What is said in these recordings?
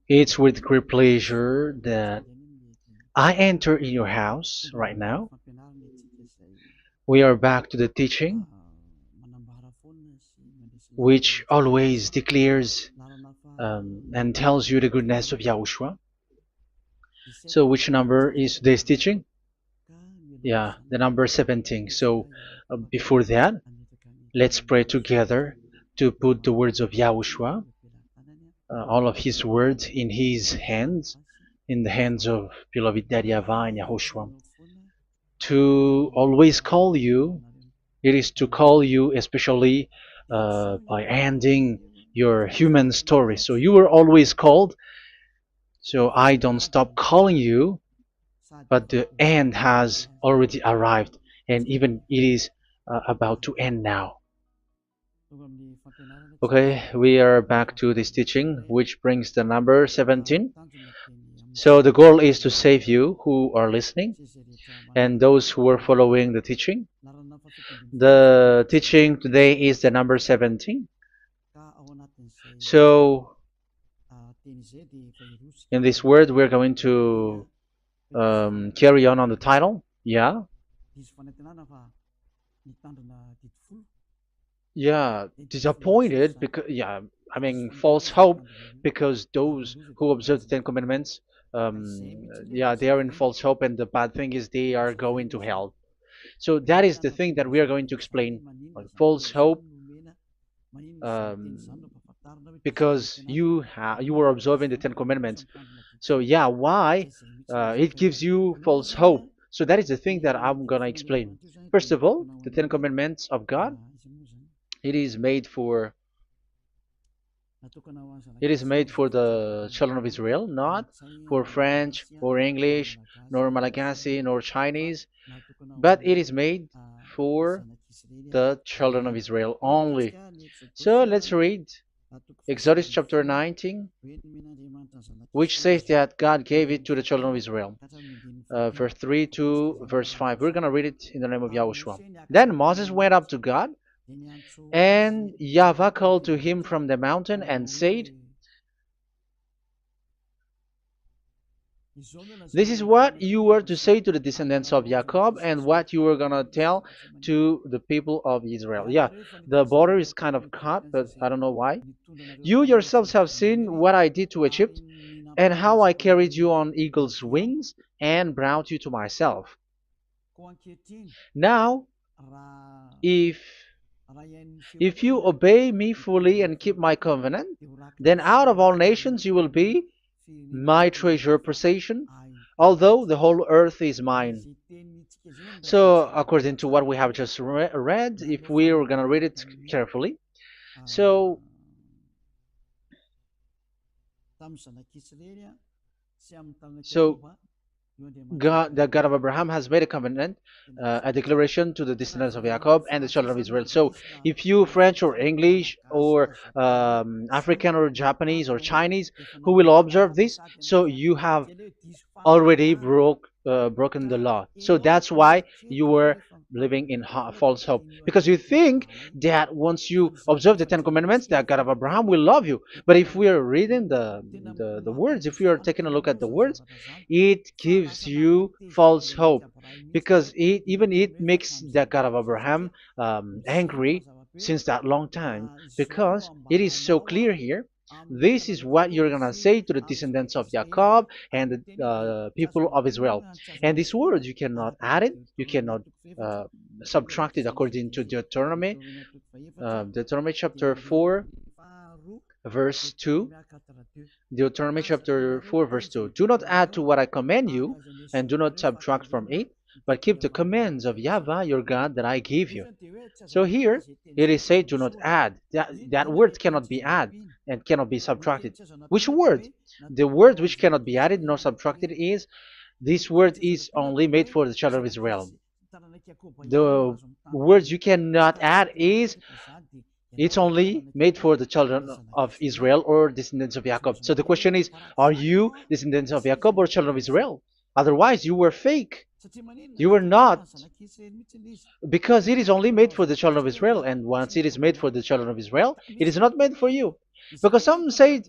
It's with great pleasure that I enter in your house right now. We are back to the teaching, which always declares and tells you the goodness of Yahushua. So, which number is today's teaching? Yeah, the number 17. So, before that, let's pray together to put the words of Yahushua, all of his words, in his hands, in the hands of beloved Daddy YAHVAH and YAHOSHUAH. To always call you, it is to call you especially by ending your human story. So you were always called, so I don't stop calling you, but the end has already arrived, and even it is about to end now. Okay, we are back to this teaching, which brings the number 17. So the goal is to save you who are listening and those who are following the teaching. The teaching today is the number 17. So in this word, we're going to carry on the title. Yeah. Yeah, disappointed because I mean false hope because those who observe the Ten Commandments, they are in false hope, and the bad thing is they are going to hell. So that is the thing that we are going to explain, like false hope, um, because you were observing the Ten Commandments. So yeah, why it gives you false hope? So that is the thing that I'm gonna explain. First of all, the Ten Commandments of God, it is made for the children of Israel, not for French or English, nor Malagasy, nor Chinese, but it is made for the children of Israel only. So let's read Exodus chapter 19, which says that God gave it to the children of Israel. Verse 3 to verse 5. We're going to read it in the name of Yahushua. Then Moses went up to God, and YAHVAH called to him from the mountain and said, "This is what you were to say to the descendants of Jacob and what you were going to tell to the people of Israel." Yeah, the border is kind of cut, but I don't know why. "You yourselves have seen what I did to Egypt and how I carried you on eagle's wings and brought you to myself. Now, if you obey me fully and keep my covenant, then out of all nations you will be my treasure possession, although the whole earth is mine." So, according to what we have just read, if we are going to read it carefully, so so God, the God of Abraham, has made a covenant, a declaration to the descendants of Jacob and the children of Israel. So, if you French or English or African or Japanese or Chinese who will observe this, so you have already broken the law. So that's why you were living in false hope, because you think that once you observe the Ten Commandments, that God of Abraham will love you. But if we are reading the words, if we are taking a look at the words, it gives you false hope, because it makes the God of Abraham angry since that long time, because it is so clear here. This is what you're gonna say to the descendants of Jacob and the people of Israel. And this word, you cannot add it, you cannot uh, subtract it, according to Deuteronomy, Deuteronomy chapter 4, verse 2. Deuteronomy chapter 4, verse 2. "Do not add to what I command you, and do not subtract from it, but keep the commands of YAHVAH your God that I give you." So here it is said, "Do not add." That word cannot be added and cannot be subtracted. Which word? The word which cannot be added nor subtracted is, this word is only made for the children of Israel. The words you cannot add is, it's only made for the children of Israel or descendants of Jacob. So the question is, are you descendants of Jacob or children of Israel? Otherwise, you were fake. You were not, because it is only made for the children of Israel. And once it is made for the children of Israel, it is not made for you. because some say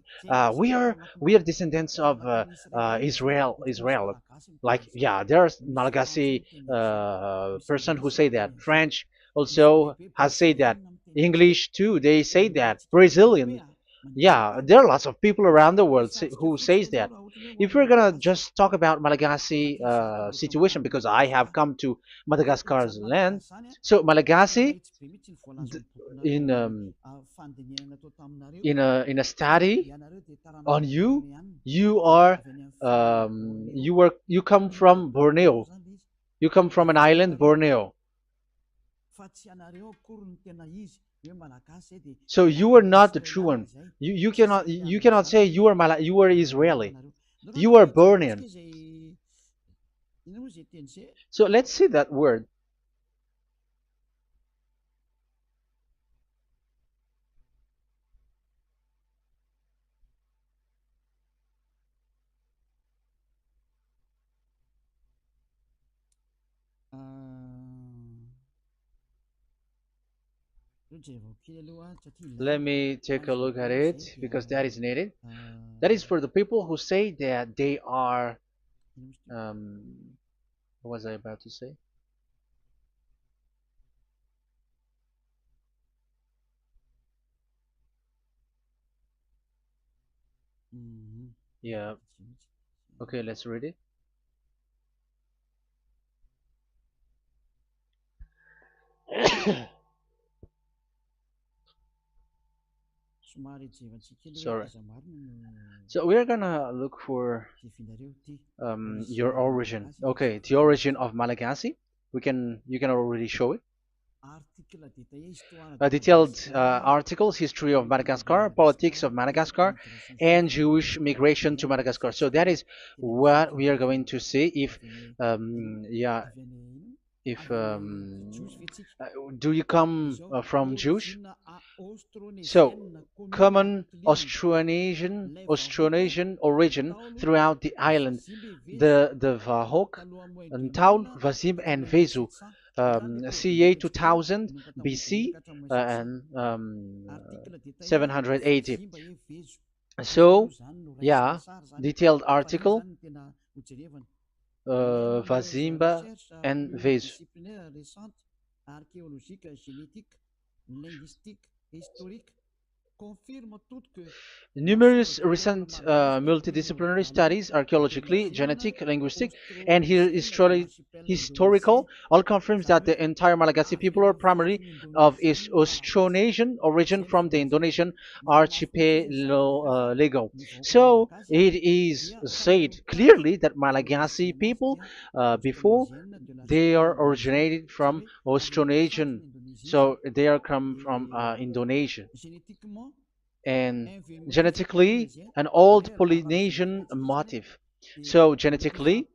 we are descendants of Israel. Like, yeah, there's Malagasy person who say that. French also has said that. English too, they say that. Brazilian, yeah, there are lots of people around the world who says that. If we're gonna just talk about Malagasy situation, because I have come to Madagascar's land, so Malagasy, in in a study on you, you come from Borneo. You come from an island, Borneo. So you are not the true one. You cannot say you are Israeli. You are Bornean. So let's see that word. Let me take a look at it because that is needed. That is for the people who say that they are. What was I about to say? Yeah. Okay, let's read it. Sorry. So we're gonna look for your origin. Okay, the origin of Malagasy. You can already show it. Detailed articles, history of Madagascar, politics of Madagascar, and Jewish migration to Madagascar. So that is what we are going to see. Yeah, if do you come from Jewish? So, common Austronesian origin throughout the island, the Vahok, Ntaul, Vazim, and Vesu, CA 2000 BC and 780. So, yeah, detailed article, Vazimba and Vesu. Numerous recent multidisciplinary studies, archaeologically, genetic, linguistic, and historical, all confirms that the entire Malagasy people are primarily of Austronesian origin from the Indonesian archipelago. So it is said clearly that Malagasy people, before, they are originated from Austronesian, so they are come from Indonesia, and genetically an old Polynesian motif. So genetically,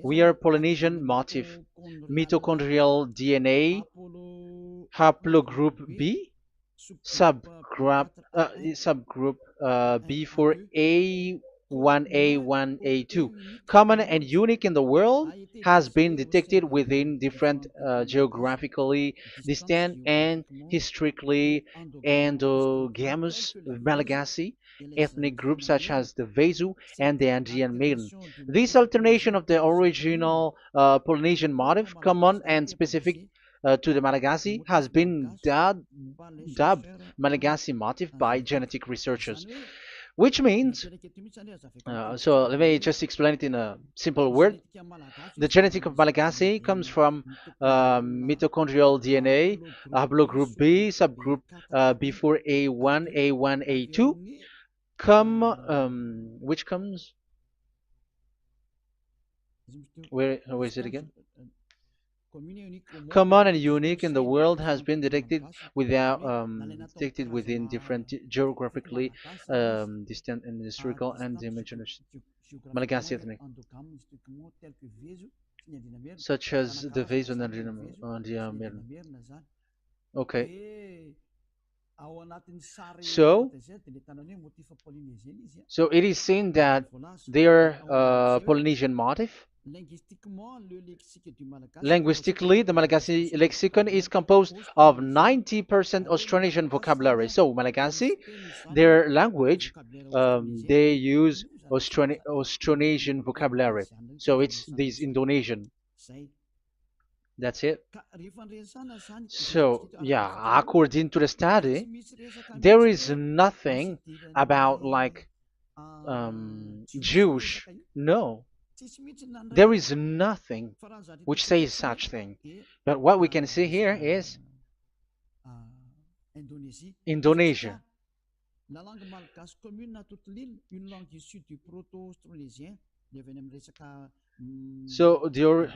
we are Polynesian motif, mitochondrial DNA, haplogroup B, subgroup B for A1A1A2. Common and unique in the world, has been detected within different geographically distant and historically endogamous Malagasy ethnic groups such as the Vesu and the Andean Maiden. This alternation of the original Polynesian motif, common and specific to the Malagasy, has been dubbed Malagasy motif by genetic researchers, which means, so let me just explain it in a simple word. The genetic of Malagasy comes from mitochondrial DNA, haplogroup B, subgroup B4A1, A1, A2, which comes, where is it again? Common and unique in the world, has been detected within different geographically distant and historical and dimensional Malagasy ethnic, such as the Vesu and the Okay. So, so it is seen that they are Polynesian motif. Linguistically, the Malagasy lexicon is composed of 90% Austronesian vocabulary. So, Malagasy, their language, they use Austronesian vocabulary. So, it's this Indonesian. That's it. So, yeah, according to the study, there is nothing about like Jewish. No, there is nothing which says such thing. But what we can see here is Indonesia. So the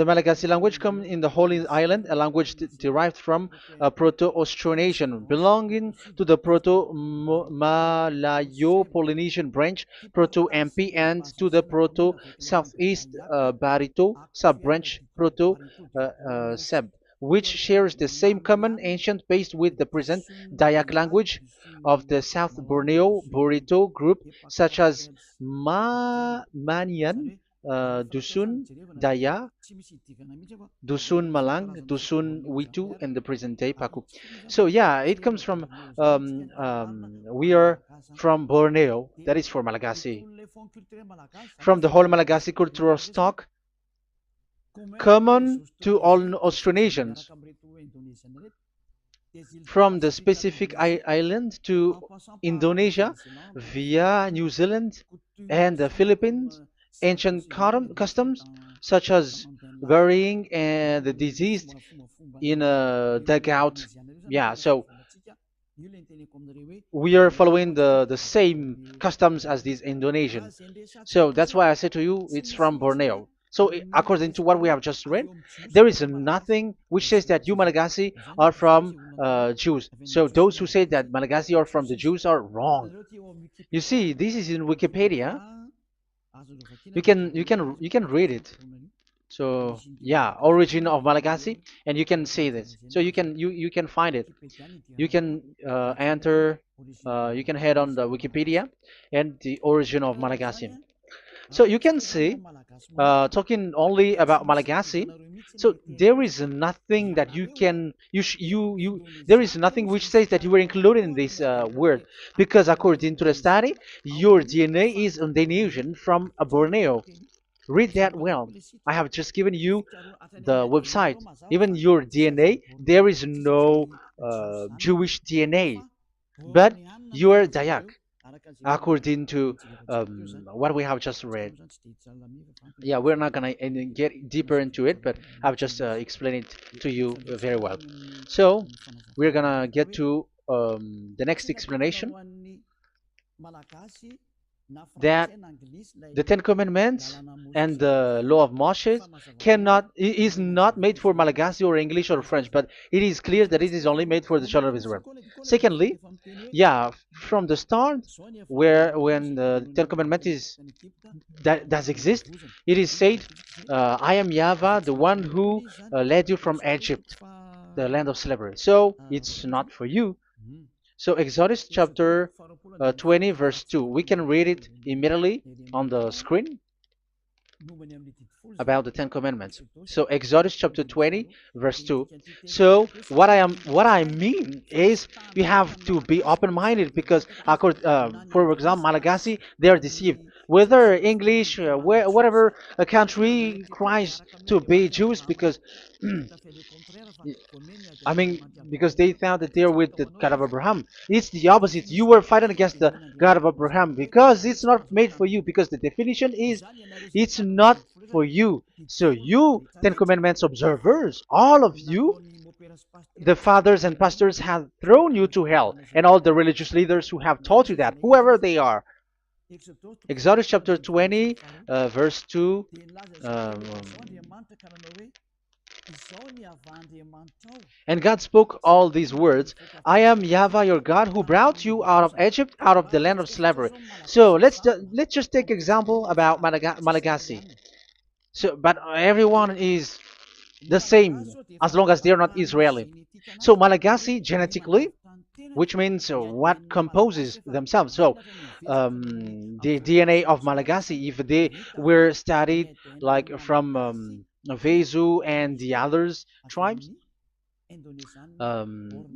Malagasy language come in the Holy Island, a language derived from Proto-Austronesian, belonging to the Proto-Malayo-Polynesian branch, Proto-MP, and to the Proto-Southeast Barito sub-branch, Proto-Seb, which shares the same common ancient base with the present Dayak language of the South Borneo Burrito group, such as Manian, Dusun, Daya, Dusun Malang, Dusun Witu, and the present day Paku. So yeah, it comes from we are from Borneo, that is for Malagasy. From the whole Malagasy cultural stock, common to all Austronesians, from the specific island to Indonesia via New Zealand and the Philippines, ancient customs such as burying the deceased in a dugout. Yeah, so we are following the same customs as these Indonesian. So that's why I said to you it's from Borneo. So according to what we have just read, there is nothing which says that you Malagasy are from Jews. So those who say that Malagasy are from the Jews are wrong. You see, this is in Wikipedia. You can read it. So yeah, origin of Malagasy, and you can see this. So you can find it. You can enter. You can head on the Wikipedia and the origin of Malagasy. So you can see, talking only about Malagasy. So there is nothing that you can you there is nothing which says that you were included in this word, because according to the study, your DNA is Indonesian from Borneo. Read that well. I have just given you the website. Even your DNA, there is no Jewish DNA, but you are Dayak, according to what we have just read. Yeah, we're not gonna get deeper into it, but I've just explained it to you very well. So we're gonna get to the next explanation, that the Ten Commandments and the Law of Moshe is not made for Malagasy or English or French, but it is clear that it is only made for the children of Israel. Secondly, yeah, from the start, where when the Ten Commandments that does exist, it is said, "I am YAHVAH, the one who led you from Egypt, the land of slavery." So it's not for you. So Exodus chapter 20 verse 2. We can read it immediately on the screen about the Ten Commandments. So Exodus chapter 20 verse 2. So what I mean is we have to be open-minded, because for example, Malagasy, they are deceived. Whether English, whatever a country tries to be Jews, because I mean, because they found that they're with the God of Abraham. It's the opposite. You were fighting against the God of Abraham, because it's not made for you. Because the definition is, it's not for you. So you, Ten Commandments observers, all of you, the fathers and pastors have thrown you to hell, and all the religious leaders who have taught you that, whoever they are. Exodus chapter 20, verse 2. Um, and God spoke all these words: "I am YAHVAH your God, who brought you out of Egypt, out of the land of slavery." So let's just take example about Malagasy. So, but everyone is the same as long as they are not Israeli. So Malagasy genetically, which means what composes themselves. So the DNA of Malagasy, if they were studied like from Vezu and the others tribes,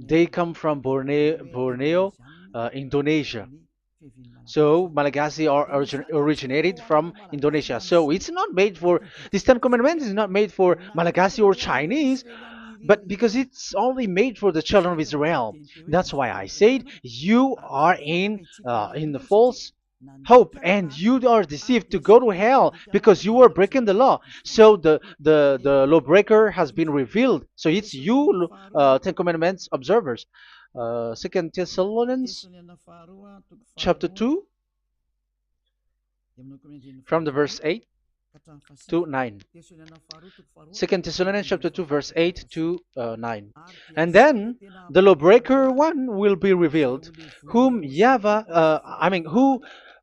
they come from Borneo, Indonesia. So Malagasy are originated from Indonesia. So it's not made for this Ten Commandments is not made for Malagasy or Chinese, but because it's only made for the children of Israel. That's why I said you are in the false hope and you are deceived to go to hell because you are breaking the law. So the lawbreaker has been revealed. So it's you, Ten Commandments observers. Second Thessalonians chapter 2 from the verse 8 to 9. Second Thessalonians chapter 2 verse 8 to 9. And then the lawbreaker one will be revealed, whom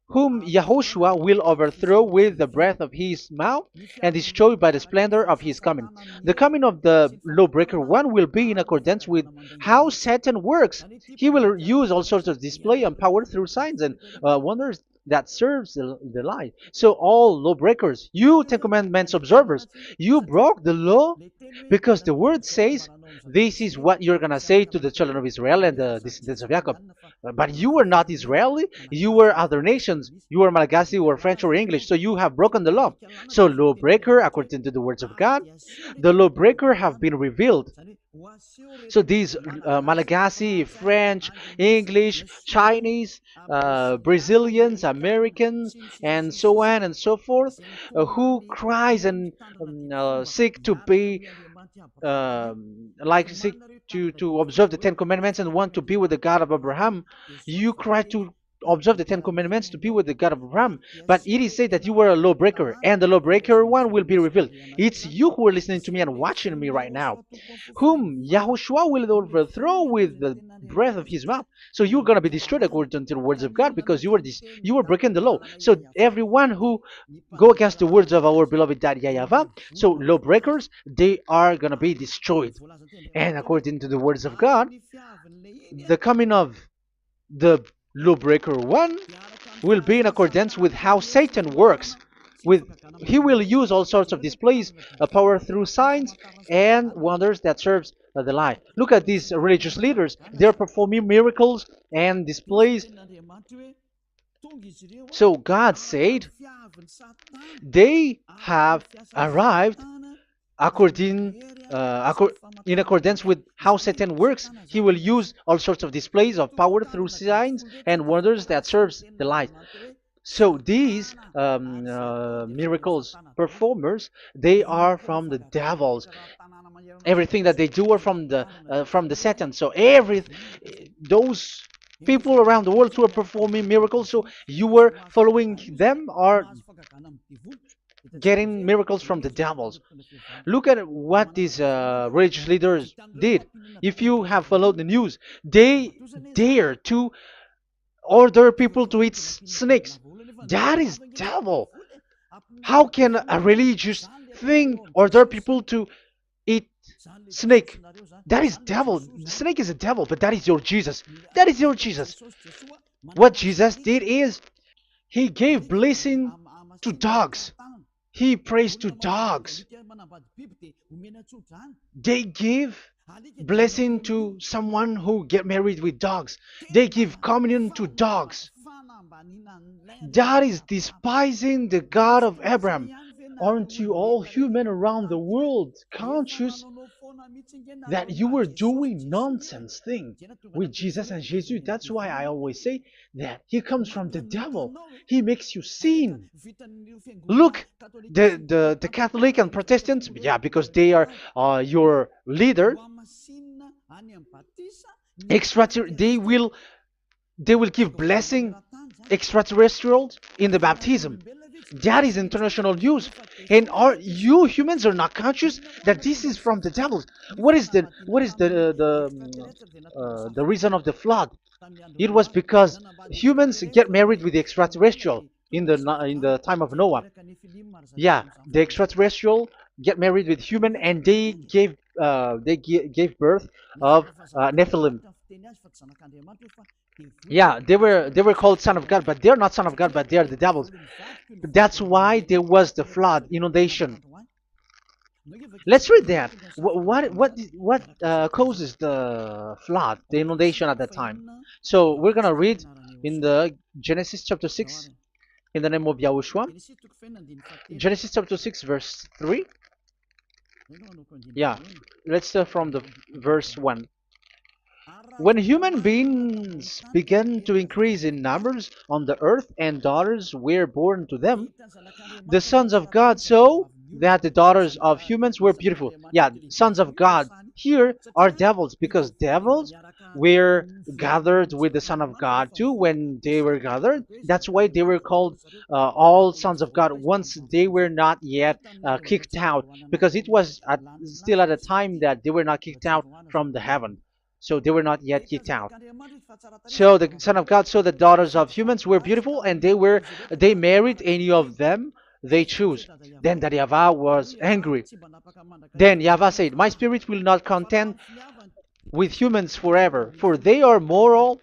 whom Yahushua will overthrow with the breath of his mouth and destroy by the splendor of his coming. The coming of the lawbreaker one will be in accordance with how Satan works. He will use all sorts of display and power through signs and wonders that serves the lie. So all lawbreakers, you Ten Commandments observers, you broke the law because the word says this is what you're gonna say to the children of Israel and the descendants of Jacob. But you were not Israeli, you were other nations, you were Malagasy or French or English, so you have broken the law. So lawbreaker, according to the words of God, the lawbreaker have been revealed. So these Malagasy, French, English, Chinese, Brazilians, Americans, and so on and so forth, who cries and seek to be seek to observe the Ten Commandments and want to be with the God of Abraham. You cry to observe the Ten Commandments to be with the God of Abraham, but it is said that you were a lawbreaker, and the lawbreaker one will be revealed. It's you who are listening to me and watching me right now, whom Yahushua will overthrow with the breath of his mouth. So you're going to be destroyed according to the words of God because you were breaking the law. So everyone who go against the words of our beloved Dad YAHVAH, so lawbreakers, they are going to be destroyed. And according to the words of God, the coming of the lawbreaker one will be in accordance with how Satan works. He will use all sorts of displays, power through signs and wonders that serves the lie. Look at these religious leaders. They're performing miracles and displays. So God said they have arrived in accordance with how Satan works. He will use all sorts of displays of power through signs and wonders that serves the light. So these miracles performers, they are from the devils. Everything that they do are from the Satan. So those people around the world who are performing miracles, so you were following them, are getting miracles from the devils. Look at what these religious leaders did. If you have followed the news, they dare to order people to eat snakes. That is devil. How can a religious thing order people to eat snake? That is devil. The snake is a devil, but that is your Jesus. That is your Jesus. What Jesus did is he gave blessing to dogs. He prays to dogs. They give blessing to someone who get married with dogs. They give communion to dogs. That is despising the God of Abraham. Aren't you all human around the world conscious that you were doing nonsense thing with Jesus and Jesus? That's why I always say that he comes from the devil. He makes you sin. Look, the Catholic and Protestants, yeah, because they are your leader. They will give blessing extraterrestrials in the baptism. That is international news, and you humans are not conscious that this is from the devil. What is the reason of the flood? It was because humans get married with the extraterrestrial in the time of Noah. Yeah, the extraterrestrial get married with human, and they gave birth of Nephilim. Yeah, they were called son of God, but they're not son of God, but they're the devils. That's why there was the flood, inundation. Let's read that. What causes the flood, the inundation at that time? So we're gonna read in the Genesis chapter 6 in the name of Yahushua. Genesis chapter 6 verse 3. Yeah, let's start from the verse 1. When human beings began to increase in numbers on the earth and daughters were born to them, the sons of God saw that the daughters of humans were beautiful. Yeah, sons of God here are devils because devils were gathered with the Son of God too when they were gathered. That's why they were called all sons of God once they were not yet kicked out because it was still at a time that they were not kicked out from the heaven. So they were not yet kicked out. So the Son of God saw the daughters of humans were beautiful, and they married any of them they choose. Then that YAHVAH was angry. Then YAHVAH said, "My spirit will not contend with humans forever, for they are mortal.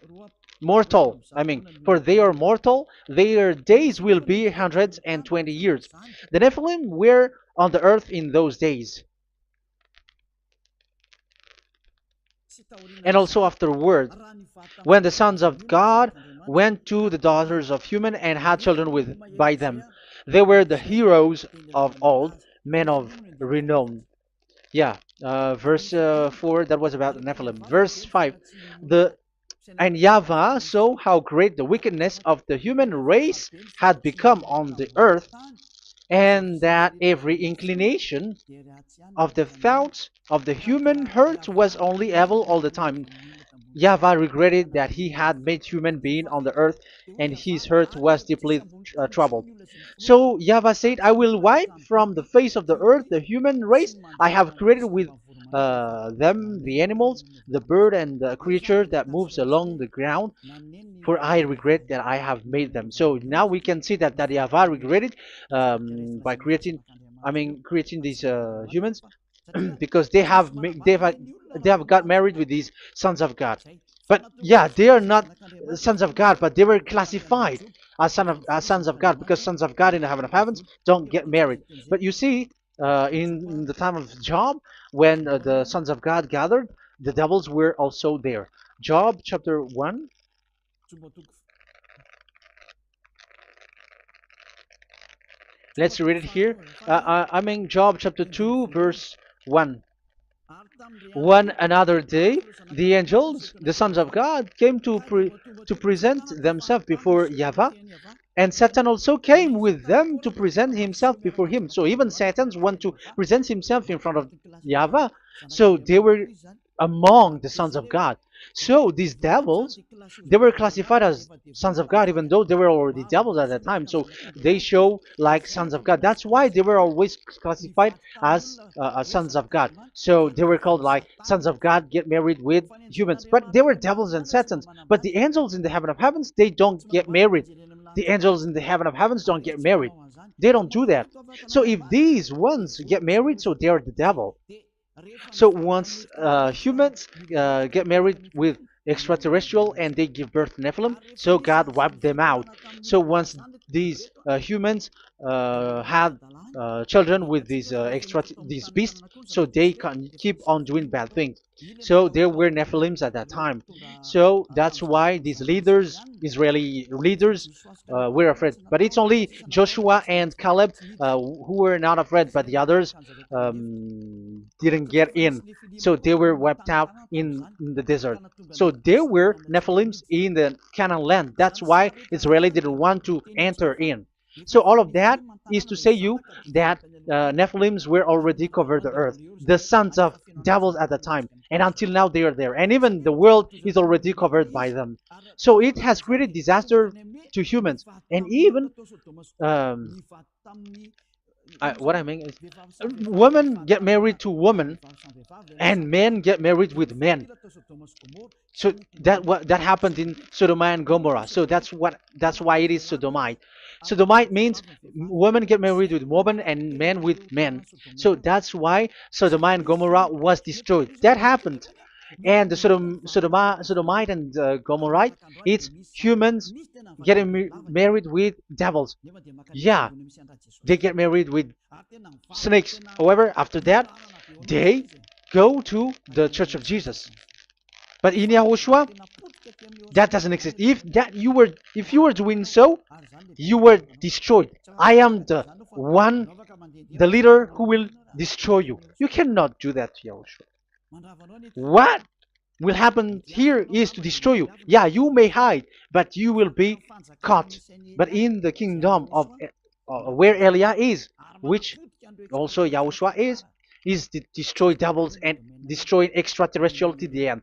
For they are mortal. Their days will be 120 years. The Nephilim were on the earth in those days, and also afterward, when the sons of God went to the daughters of human and had children with by them. They were the heroes of old, men of renown." Yeah, verse 4, that was about the Nephilim. Verse 5, the and YAHVAH saw how great the wickedness of the human race had become on the earth, and that every inclination of the thoughts of the human heart was only evil all the time. YAHVAH regretted that he had made human being on the earth, and his heart was deeply troubled. So YAHVAH said, "I will wipe from the face of the earth the human race I have created with them, the animals, the bird, and the creature that moves along the ground, for I regret that I have made them." So now we can see that YAHVAH regretted by creating these humans because they have got married with these sons of God. But yeah, they are not sons of God, but they were classified as sons of God because sons of God in the heaven of heavens don't get married. But you see, in the time of Job, when the sons of God gathered, the devils were also there. Job chapter 1. Let's read it here. Job chapter 2, verse 1. One another day, the angels, the sons of God, came to present themselves before YAHVAH, and Satan also came with them to present himself before him. So even Satan want to present himself in front of YAHVAH. So they were among the sons of God. So these devils, they were classified as sons of God, even though they were already devils at that time. So they show like sons of God. That's why they were always classified as sons of God. So they were called like sons of God get married with humans. But they were devils and satans. But the angels in the heaven of heavens, they don't get married. The angels in the heaven of heavens don't get married. They don't do that. So if these ones get married, so they are the devil. So once humans get married with extraterrestrial and they give birth to Nephilim, so God wiped them out. So once these humans had children with these beasts, so they can keep on doing bad things. So there were Nephilims at that time. So that's why these leaders, Israeli leaders, were afraid. But it's only Joshua and Caleb who were not afraid, but the others didn't get in. So they were wiped out in the desert. So there were Nephilims in the Canaan land. That's why Israeli didn't want to enter in. So all of that is to say you that Nephilims were already covered the earth, the sons of devils at the time, and until now they are there, and even the world is already covered by them. So it has created disaster to humans, and even what I mean is, women get married to women, and men get married with men. So that happened in Sodom and Gomorrah. So that's why it is Sodomite. Sodomite means women get married with women and men with men. So that's why Sodom and Gomorrah was destroyed. That happened. and the Sodomite and Gomorrite, it's humans getting married with devils. Yeah, they get married with snakes. However, after that, they go to the Church of Jesus. But in Yahushua, that doesn't exist. If you were doing so, you were destroyed. I am the one, the leader who will destroy you. You cannot do that to Yahushua. What will happen here is to destroy you. Yeah, you may hide, but you will be caught. But in the kingdom of where Elia is, which also Yahushua is to destroy devils and destroy extraterrestriality at the end.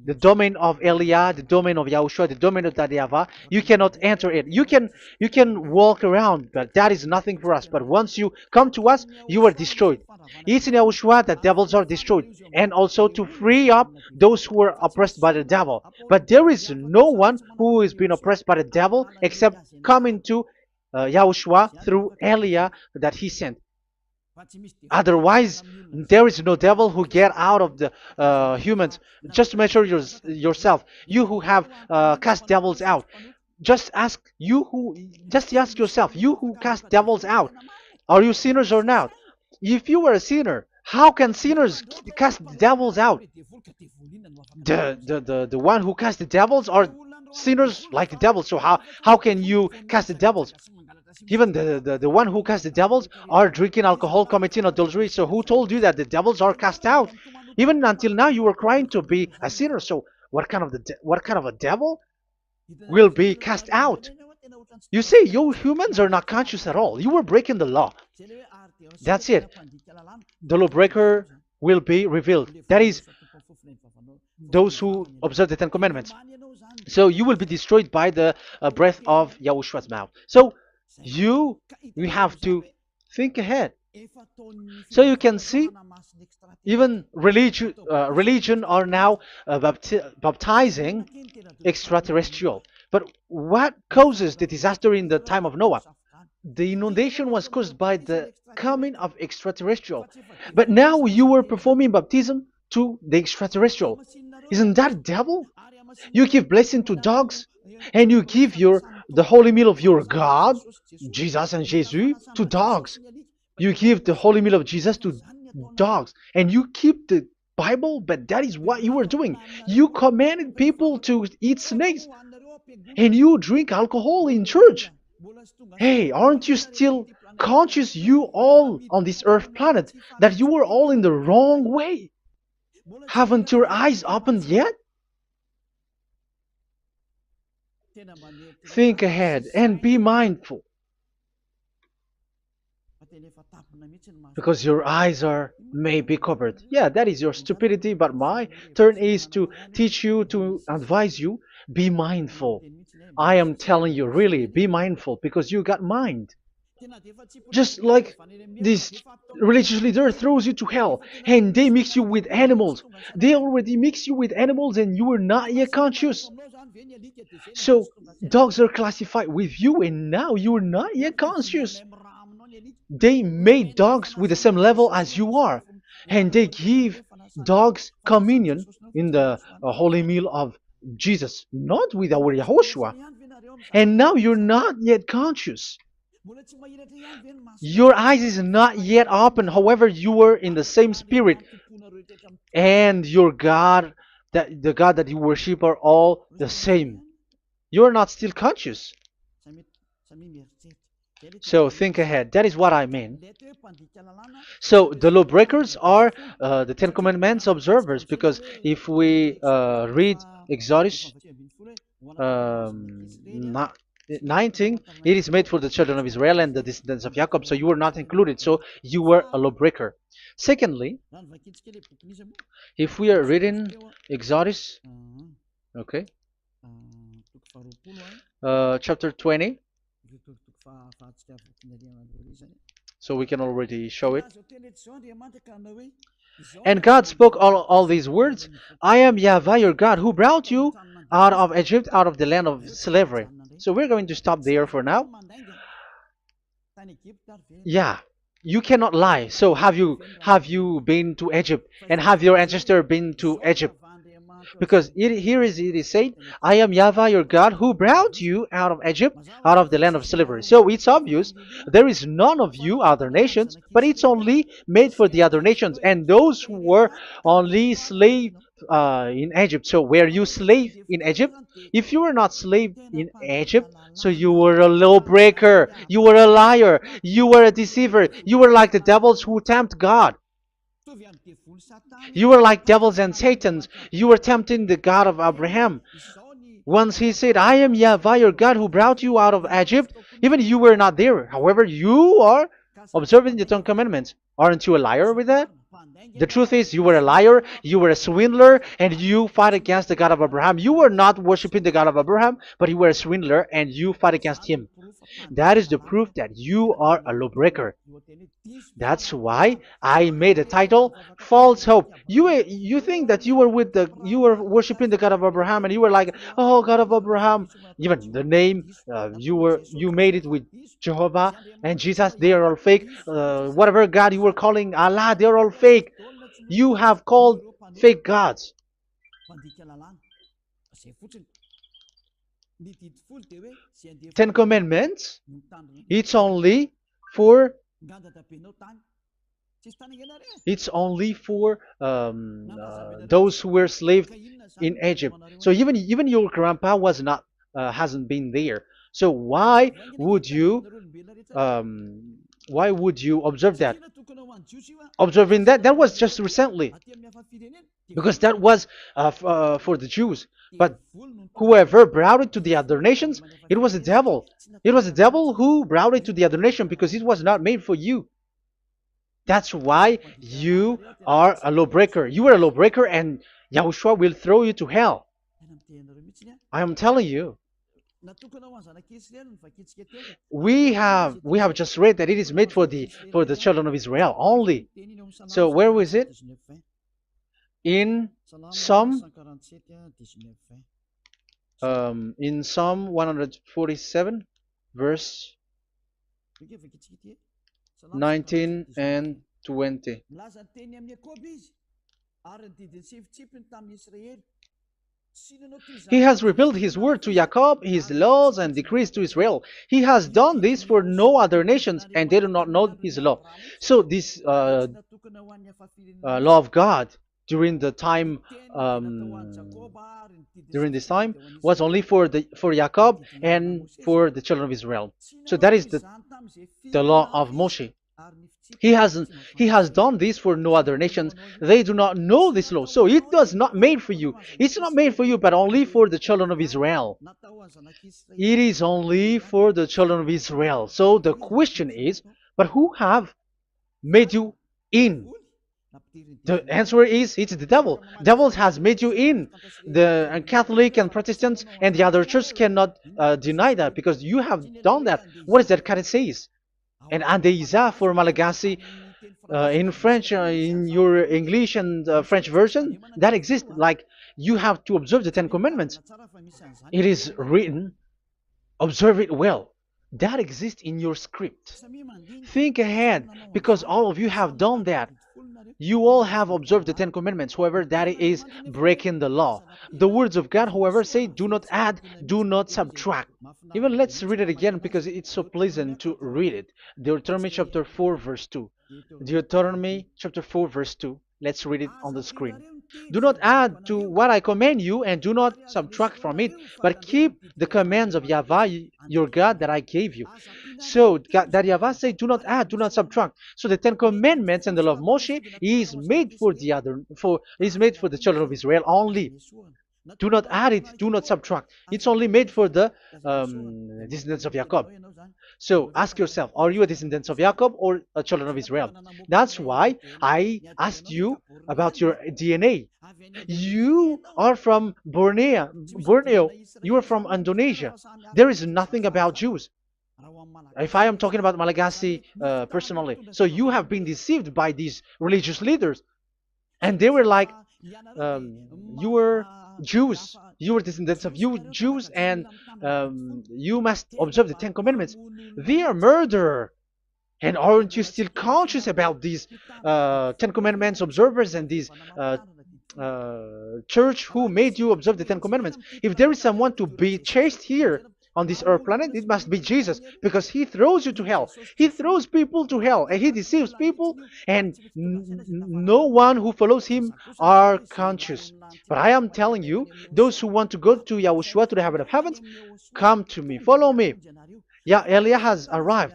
The domain of Elia, the domain of Yahushua, the domain of YAHVAH, you cannot enter it. You can walk around, but that is nothing for us. But once you come to us, you are destroyed. It's in Yahushua that devils are destroyed, and also to free up those who are oppressed by the devil. But there is no one who is being oppressed by the devil except coming to Yahushua through Elia that he sent. Otherwise, there is no devil who get out of the humans. Just measure yourself. You who have cast devils out. Just ask yourself, you who cast devils out, are you sinners or not? If you were a sinner, how can sinners cast devils out? The one who cast the devils are sinners like the devils. So how can you cast the devils? Even the one who cast the devils are drinking alcohol, committing adultery. So who told you that the devils are cast out? Even until now, you were crying to be a sinner. So what kind of a devil will be cast out? You see, you humans are not conscious at all. You were breaking the law. That's it. The lawbreaker will be revealed. That is, those who observe the Ten Commandments. So you will be destroyed by the breath of Yahushua's mouth. So you have to think ahead. So you can see, even religion are now baptizing extraterrestrial. But what causes the disaster in the time of Noah? The inundation was caused by the coming of extraterrestrial. But now you are performing baptism to the extraterrestrial. Isn't that devil? You give blessing to dogs, and you give the holy meal of your God, Jesus and Jesus, to dogs. You give the holy meal of Jesus to dogs, and you keep the Bible, but that is what you were doing. You commanded people to eat snakes, and you drink alcohol in church. Hey, aren't you still conscious, you all on this earth planet, that you were all in the wrong way? Haven't your eyes opened yet? Think ahead and be mindful, because your eyes may be covered. Yeah, that is your stupidity, but my turn is to teach you, to advise you. Be mindful. I am telling you, really, be mindful, because you got mind. Just like this religious leader throws you to hell, and they mix you with animals. They already mix you with animals, and you are not yet conscious. So dogs are classified with you, and now you are not yet conscious. They made dogs with the same level as you are, and they give dogs communion in the holy meal of Jesus, not with our Yahushua. And now you're not yet conscious. Your eyes is not yet open. However, you were in the same spirit, and your God, the God that you worship, are all the same. You are not still conscious. So think ahead. That is what I mean. So the lawbreakers are the Ten Commandments observers, because if we read Exodus 19, it is made for the children of Israel and the descendants of Jacob, so you were not included, so you were a lawbreaker. Secondly, if we are reading Exodus, okay, chapter 20, so we can already show it. And God spoke all these words. I am YAHVAH your God, who brought you out of Egypt, out of the land of slavery. So we're going to stop there for now. Yeah, you cannot lie. So have you been to Egypt, and have your ancestor been to Egypt? Because it is said, I am Yahweh your God who brought you out of Egypt, out of the land of slavery. So it's obvious there is none of you other nations, but it's only made for the other nations and those who were only slave in Egypt. So were you slave in Egypt? If you were not slave in Egypt, so you were a lawbreaker, you were a liar, you were a deceiver, you were like the devils who tempt God. You were like devils and satans. You were tempting the God of Abraham. Once he said, I am Yahweh your God who brought you out of Egypt, even you were not there. However, you are observing the Ten Commandments. Aren't you a liar with that? The truth is, you were a liar, you were a swindler, and you fight against the God of Abraham. You were not worshiping the God of Abraham, but you were a swindler, and you fight against him. That is the proof that you are a lawbreaker. That's why I made a title, False Hope. You think that you were worshiping the God of Abraham, and you were like, oh, God of Abraham. Even the name, you made it with Jehovah and Jesus. They are all fake. Whatever God you were calling Allah, they are all fake. You have called fake gods. Ten Commandments. It's only for those who were slaves in Egypt. So even your grandpa was not hasn't been there. So why would you observe that? Observing that was just recently, because that was for the Jews. But whoever brought it to the other nations, it was the devil. It was the devil who brought it to the other nation because it was not made for you. That's why you are a lawbreaker. You are a lawbreaker, and Yahushua will throw you to hell. I am telling you. We have just read that it is made for the children of Israel only. So where was it? In Psalm 147, verse 19 and 20. He has revealed his word to Jacob, his laws and decrees to Israel. He has done this for no other nations, and they do not know his law. So this law of God during the time during this time was only for Jacob and for the children of Israel. So that is the law of Moshe. He has done this for no other nations. They do not know this law. So it was not made for you. It's not made for you, but only for the children of Israel. It is only for the children of Israel. So the question is, but who have made you in? The answer is, it's the devil. Devil has made you in. The Catholic and Protestants and the other church cannot deny that, because you have done that. What is that card says? And Andeiza for Malagasy in French, in your English and French version, that exists. Like, you have to observe the Ten Commandments. It is written, observe it well. That exists in your script. Think ahead, because all of you have done that. You all have observed the Ten Commandments. However, that is breaking the law. The words of God, however, say, do not add, do not subtract. Even let's read it again, because it's so pleasant to read it. Deuteronomy chapter 4, verse 2. Deuteronomy chapter 4, verse 2. Let's read it on the screen. Do not add to what I command you, and do not subtract from it, but keep the commands of Yahweh, your God, that I gave you. So that Yahweh said, do not add, do not subtract. So the Ten Commandments and the law of Moshe is made for the children of Israel only. Do not add it, do not subtract. It's only made for the descendants of Jacob. So ask yourself, are you a descendant of Jacob or a children of Israel? That's why I asked you about your DNA. You are from Borneo. You are from Indonesia. There is nothing about Jews. If I am talking about Malagasy personally. So you have been deceived by these religious leaders. And they were like, you were Jews. You were descendants of you Jews, and you must observe the Ten Commandments. They are murderer. And aren't you still conscious about these Ten Commandments observers and these church who made you observe the Ten Commandments. If there is someone to be chased here on this earth planet, it must be Jesus, because he throws you to hell. He throws people to hell, and he deceives people, and no one who follows him are conscious. But I am telling you, those who want to go to Yahushua, to the heaven of heavens, come to me, follow me. Yeah, Elijah has arrived.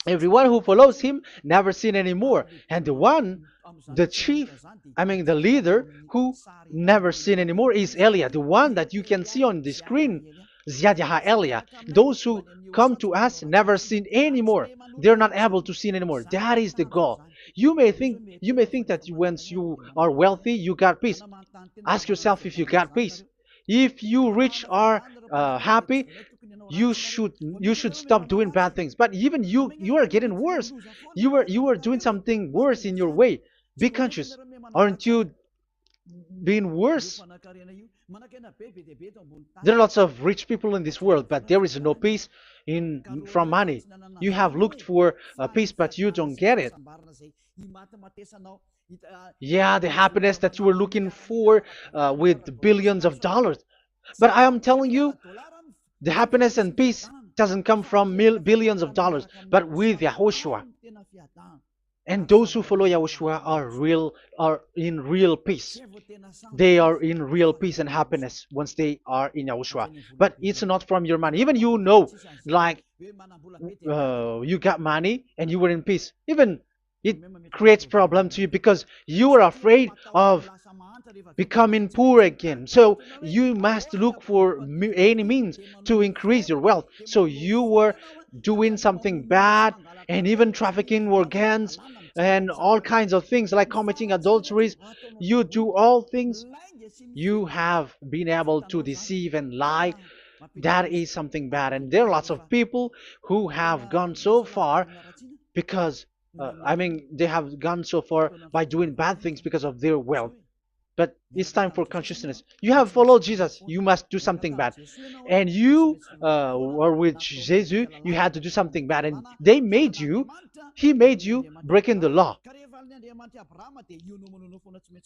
Everyone who follows him never sin anymore. And the chief, the leader who never sin anymore is Elia, the one that you can see on the screen. Ziyadyaha Elia. Those who come to us never sin anymore. They're not able to sin anymore. That is the goal. You may think that once you are wealthy, you got peace. Ask yourself if you got peace. If you rich are happy, you should stop doing bad things. But even you are getting worse. You are doing something worse in your way. Be conscious. Aren't you being worse? There are lots of rich people in this world, but there is no peace in from money. You have looked for peace, but you don't get it. Yeah, the happiness that you were looking for with billions of dollars. But I am telling you, the happiness and peace doesn't come from billions of dollars, but with Yahushua. And those who follow Yahushua are in real peace. They are in real peace and happiness once they are in Yahushua. But it's not from your money. Even like you got money and you were in peace. Even it creates problem to you because you are afraid of becoming poor again. So you must look for any means to increase your wealth. So you were doing something bad and even trafficking organs and all kinds of things like committing adulteries. You do all things. You have been able to deceive and lie. That is something bad. And there are lots of people who have gone so far because, they have gone so far by doing bad things because of their wealth. But it's time for consciousness. You have followed Jesus. You must do something bad. And you were with Jesus. You had to do something bad. And he made you breaking the law.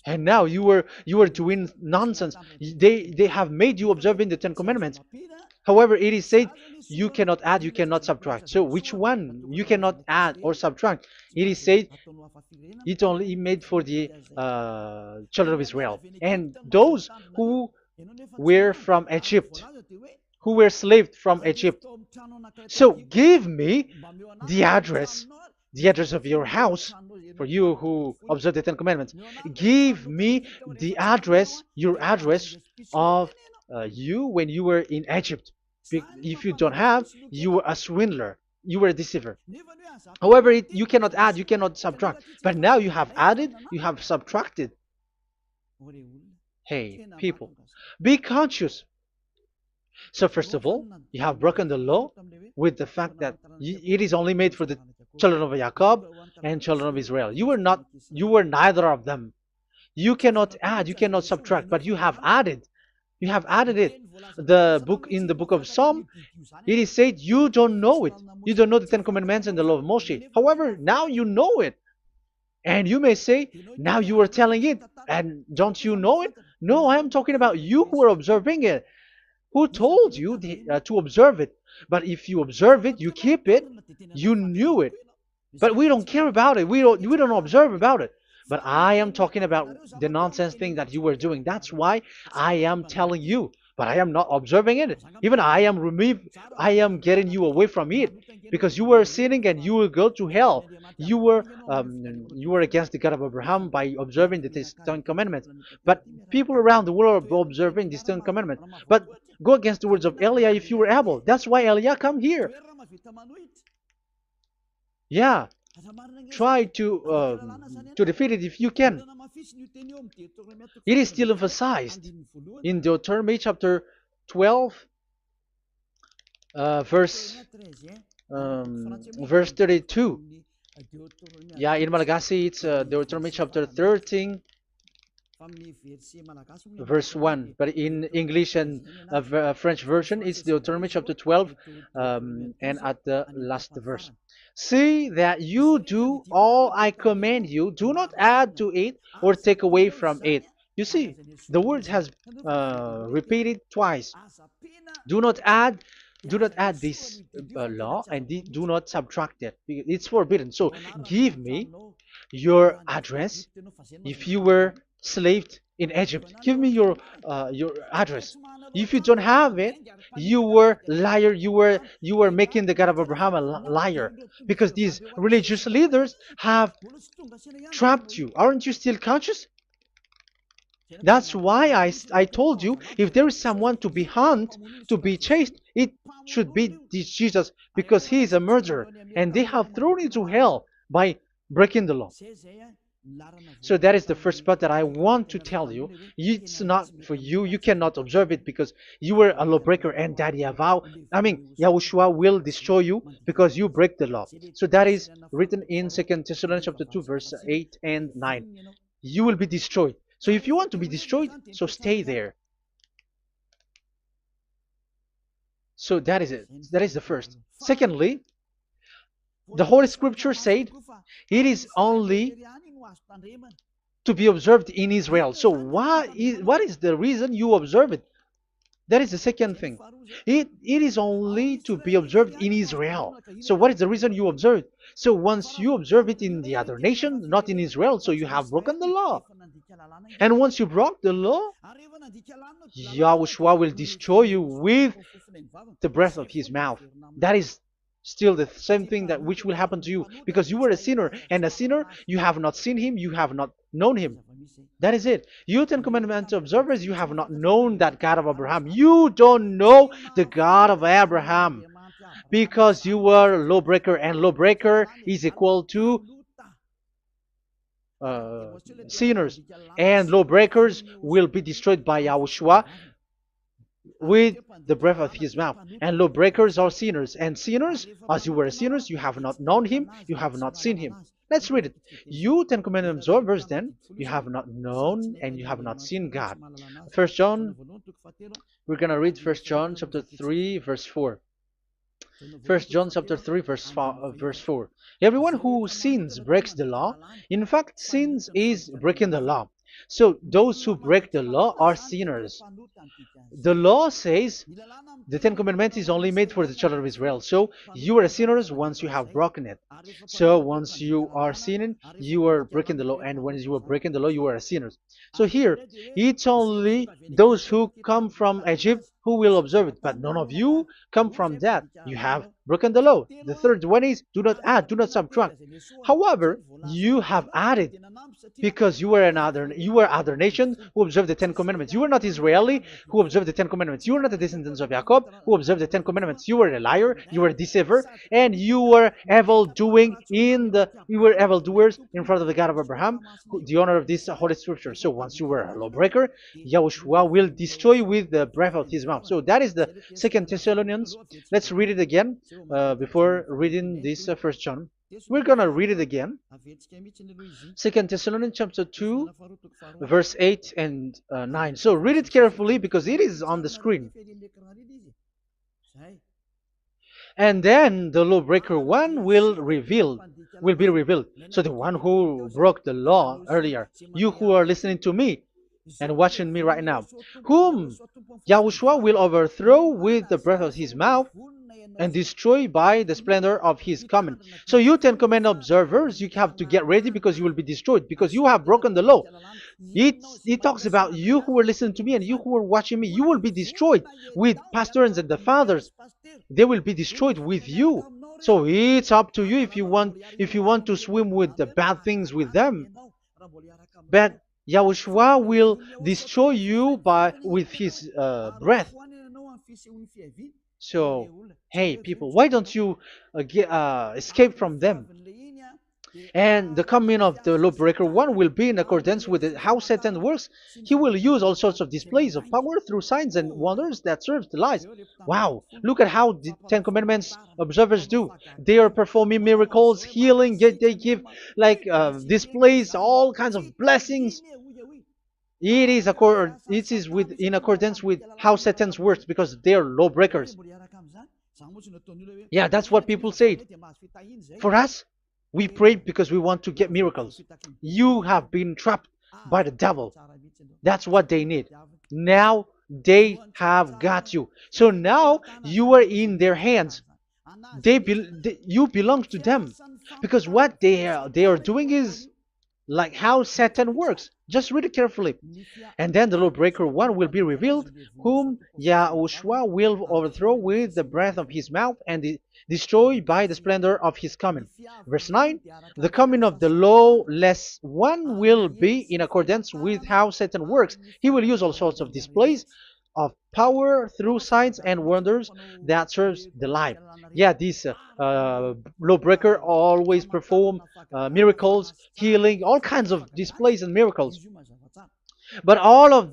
And now you were doing nonsense. They have made you observing the Ten Commandments. However, it is said you cannot add, you cannot subtract. So which one you cannot add or subtract? It is said it only made for the children of Israel and those who were from Egypt, who were slaves from Egypt. So give me the address of your house, for you who observe the Ten Commandments. Give me the address, your address of you when you were in Egypt. If you don't have, you were a swindler. You were a deceiver. However, you cannot add, you cannot subtract. But now you have added, you have subtracted. Hey, people, be conscious. So first of all, you have broken the law with the fact that it is only made for the children of Jacob and children of Israel. You were neither of them. You cannot add, you cannot subtract, but you have added. You have added it. In the book of Psalm, it is said you don't know it. You don't know the Ten Commandments and the law of Moshe. However, now you know it. And you may say, now you are telling it, and don't you know it? No, I am talking about you who are observing it. Who told you to observe it? But if you observe it, you keep it, you knew it. But we don't care about it. We don't observe about it. But I am talking about the nonsense thing that you were doing. That's why I am telling you. But I am not observing it. Even I am getting you away from it. Because you were sinning and you will go to hell. You were against the God of Abraham by observing the Ten Commandments. But people around the world are observing the Ten Commandments. But go against the words of Elia if you were able. That's why Elia come here. Yeah. Try to defeat it if you can. It is still emphasized in Deuteronomy chapter 12, verse 32. Yeah, in Malagasy it's Deuteronomy chapter 13, verse 1. But in English and French version, it's Deuteronomy chapter 12, and at the last verse. See that you do all I command you. Do not add to it or take away from it. You see, the word has repeated twice. Do not add, do not add this law, and do not subtract it. It's forbidden. So give me your address. If you were slaved in Egypt, give me your address. If you don't have it, you were liar. You were making the God of Abraham a liar, because these religious leaders have trapped you. Aren't you still conscious? That's why I told you, if there is someone to be hunted, to be chased, it should be this Jesus, because he is a murderer, and they have thrown you to hell by breaking the law. So that is the first part that I want to tell you. It's not for you. You cannot observe it because you were a lawbreaker, and that Yahushua will destroy you because you break the law. So that is written in 2 Thessalonians chapter 2, verse 8 and 9. You will be destroyed. So if you want to be destroyed, so stay there. So that is it. That is the first. Secondly, the Holy Scripture said it is only to be observed in Israel. So what is the reason you observe it? That is the second thing. It is only to be observed in Israel. So what is the reason you observe it? So once you observe it in the other nation, not in Israel, so you have broken the law. And once you broke the law, Yahushua will destroy you with the breath of his mouth. That is still the same thing that which will happen to you, because you were a sinner, and a sinner, you have not seen him, you have not known him. That is it. You Ten Commandments observers, you have not known that God of Abraham. You don't know the God of Abraham, because you were a lawbreaker, and lawbreaker is equal to sinners, and lawbreakers will be destroyed by Yahushua with the breath of his mouth. And lawbreakers are sinners, and sinners, as you were sinners, you have not known him, you have not seen him. Let's read it. You Ten Commandments observers, then, you have not known and you have not seen God. 1 John, we're going to read 1 John chapter 3, verse 4. 1 John chapter 3, verse 4. Everyone who sins breaks the law. In fact, sins is breaking the law. So those who break the law are sinners. The law says the Ten Commandments is only made for the children of Israel. So you are sinners once you have broken it. So once you are sinning, you are breaking the law. And when you are breaking the law, you are a sinner. So here, it's only those who come from Egypt who will observe it. But none of you come from that. You have broken the law. The third one is, do not add, do not subtract. However, you have added, because you were other nation who observed the Ten Commandments. You were not Israeli who observed the Ten Commandments. You were not the descendants of Jacob who observed the Ten Commandments. You were a liar, you were a deceiver, and you were evil-doers in front of the God of Abraham, the honor of this Holy Scripture. So once you were a lawbreaker, Yahushua will destroy you with the breath of his mouth. So that is the 2 Thessalonians. Let's read it again before reading this 1 John. We're going to read it again. 2 Thessalonians chapter 2, verse 8 and 9. So read it carefully because it is on the screen. And then the lawbreaker one will be revealed. So the one who broke the law earlier, you who are listening to me and watching me right now, whom Yahushua will overthrow with the breath of his mouth and destroy by the splendor of his coming. So you Ten Commandment observers, you have to get ready because you will be destroyed, because you have broken the law. It talks about you who are listening to me and you who are watching me. You will be destroyed with pastors and the fathers. They will be destroyed with you. So it's up to you if you want to swim with the bad things with them. But Yahushua will destroy you with his breath. So, hey people, why don't you escape from them? And the coming of the lawbreaker one will be in accordance with how Satan works. He will use all sorts of displays of power through signs and wonders that serve the lies. Wow, look at how the Ten Commandments observers do. They are performing miracles, healing, they give displays, all kinds of blessings. It is in accordance with how Satan works, because they are lawbreakers. Yeah, that's what people say. For us, we pray because we want to get miracles. You have been trapped by the devil. That's what they need. Now they have got you. So now you are in their hands. You belong to them, because what they are doing is like how Satan works. Just read it carefully. And then the lawbreaker one will be revealed, whom Yahushua will overthrow with the breath of his mouth and destroy by the splendor of his coming. Verse 9, the coming of the lawless one will be in accordance with how Satan works. He will use all sorts of displays of power through signs and wonders that serves the lie. Yeah, this lawbreaker always perform miracles, healing, all kinds of displays and miracles. But all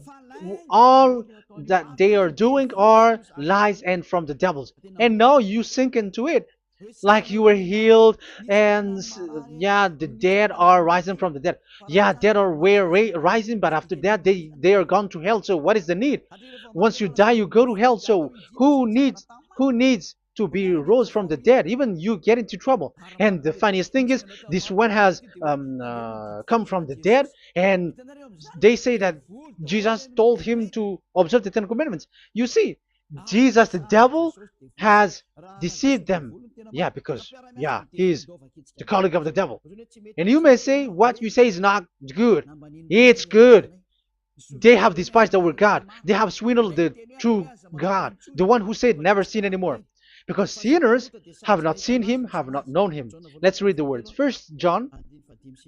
that they are doing are lies and from the devils. And now you sink into it, like you were healed, and yeah, the dead are rising from the dead. Yeah, dead are rising, but after that they are gone to hell. So what is the need? Once you die, you go to hell. So who needs to be rose from the dead? Even you get into trouble. And the funniest thing is, this one has come from the dead, and they say that Jesus told him to observe the Ten Commandments. You see, Jesus, the devil, has deceived them. Yeah, because yeah, he's the colleague of the devil. And you may say what you say is not good. It's good. They have despised our God. They have swindled the true God, the one who said never sin anymore. Because sinners have not seen him, have not known him. Let's read the words. First John